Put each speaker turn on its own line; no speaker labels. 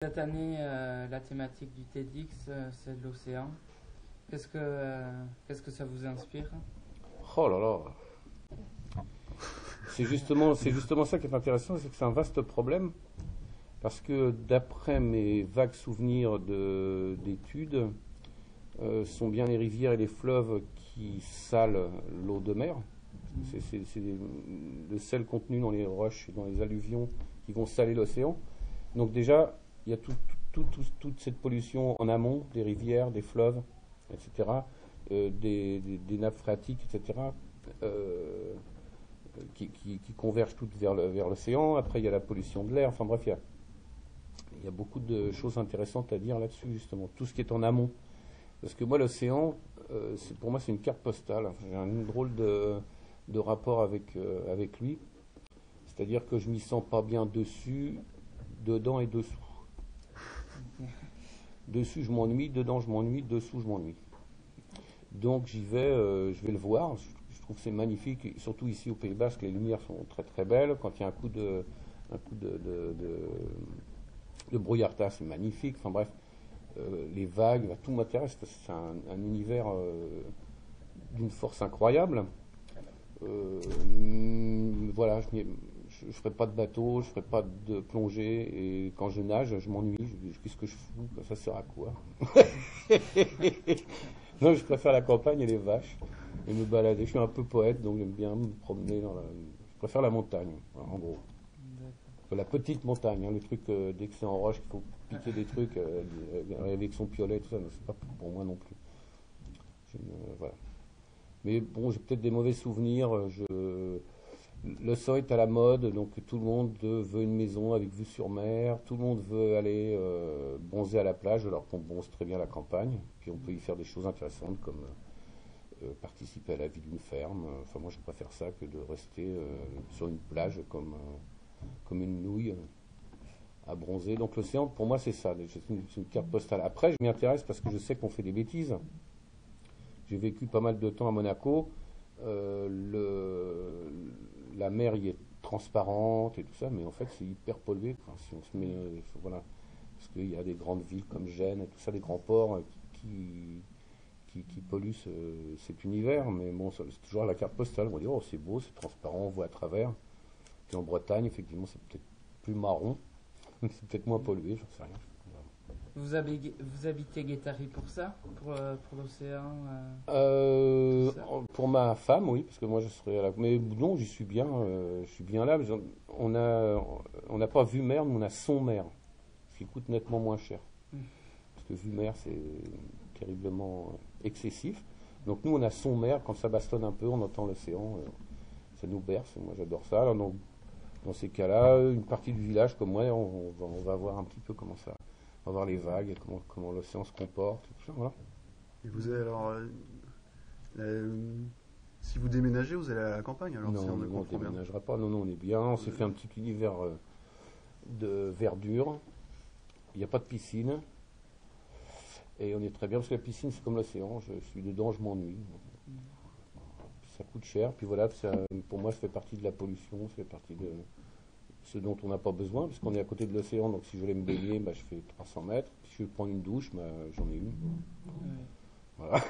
Cette année, la thématique du TEDx, c'est l'océan. Qu'est-ce que ça vous inspire?
Oh là là, c'est justement ça qui est intéressant, c'est que c'est un vaste problème, parce que d'après mes vagues souvenirs d'études, sont bien les rivières et les fleuves qui salent l'eau de mer. C'est le sel contenu dans les roches, dans les alluvions qui vont saler l'océan. Donc déjà, il y a toute cette pollution en amont des rivières, des fleuves, etc., des nappes phréatiques, etc., qui convergent toutes vers l'océan. Après, il y a la pollution de l'air. Enfin bref, il y a beaucoup de choses intéressantes à dire là-dessus, justement. Tout ce qui est en amont. Parce que moi, l'océan, pour moi, c'est une carte postale. Enfin, j'ai un drôle de rapport avec lui. C'est-à-dire que je m'y sens pas bien dessus, dedans et dessous. Dessus, je m'ennuie, dedans, je m'ennuie, dessous, je m'ennuie. Donc, j'y vais, je vais le voir. Je trouve que c'est magnifique, et surtout ici au Pays Basque, les lumières sont très très belles. Quand il y a un coup de brouillardin, c'est magnifique. Enfin bref, les vagues, tout m'intéresse. C'est un univers d'une force incroyable. Voilà, je ne ferai pas de bateau, je ne ferai pas de plongée, et quand je nage, je m'ennuie. Qu'est-ce que je fous? Ça sert à quoi? Non, je préfère la campagne et les vaches, et me balader. Je suis un peu poète, donc j'aime bien me promener Je préfère la montagne, voilà, en gros. La petite montagne, hein, le truc, dès que c'est en roche, qu'il faut piquer des trucs avec son piolet, tout ça, c'est pas pour moi non plus. Voilà. Mais bon, j'ai peut-être des mauvais souvenirs. Le sol est à la mode, donc tout le monde veut une maison avec vue sur mer, tout le monde veut aller bronzer à la plage, alors qu'on bronze très bien à la campagne. Puis on peut y faire des choses intéressantes comme participer à la vie d'une ferme. Enfin, moi, je préfère ça que de rester sur une plage comme une nouille à bronzer. Donc l'océan, pour moi, c'est ça. C'est une carte postale. Après, je m'y intéresse parce que je sais qu'on fait des bêtises. J'ai vécu pas mal de temps à Monaco. La mer y est transparente et tout ça, mais en fait c'est hyper pollué. Enfin, si on se met, voilà, parce qu'il y a des grandes villes comme Gênes et tout ça, des grands ports qui polluent cet univers. Mais bon, c'est toujours la carte postale. On va dire, oh, c'est beau, c'est transparent, on voit à travers. Puis en Bretagne, effectivement, c'est peut-être plus marron, c'est peut-être moins pollué, j'en sais rien.
Vous habitez Guétari pour ça? Pour l'océan?
Euh,
Tout ça.
pour ma femme, oui, parce que moi je serais à la... Mais non, j'y suis bien, je suis bien là. Mais on a, on n'a pas vue mer, mais on a son mer, ce qui coûte nettement moins cher.
Mm.
Parce que vue mer, c'est terriblement excessif. Donc nous, on a son mer, quand ça bastonne un peu, on entend l'océan, ça nous berce. Moi, j'adore ça. Alors, donc, dans ces cas-là, une partie du village, comme moi, on va voir un petit peu comment ça... On va voir les vagues, comment l'océan se comporte, et tout ça, voilà.
Et vous allez alors, si vous déménagez, vous allez à la campagne alors, si
Non,
on
non,
me
on ne
comprend bien.
déménagera pas. Non, non, on est bien. On s'est fait un petit univers de verdure. Il n'y a pas de piscine. Et on est très bien parce que la piscine, c'est comme l'océan. Je suis dedans, je m'ennuie. Ça coûte cher. Puis voilà, pour moi, ça fait partie de la pollution. Ça fait partie de ce dont on n'a pas besoin, parce qu'on est à côté de l'océan. Donc si je voulais me baigner, bah, je fais 300 mètres. Si je veux prendre une douche, bah, j'en ai une.
Ouais.
Voilà.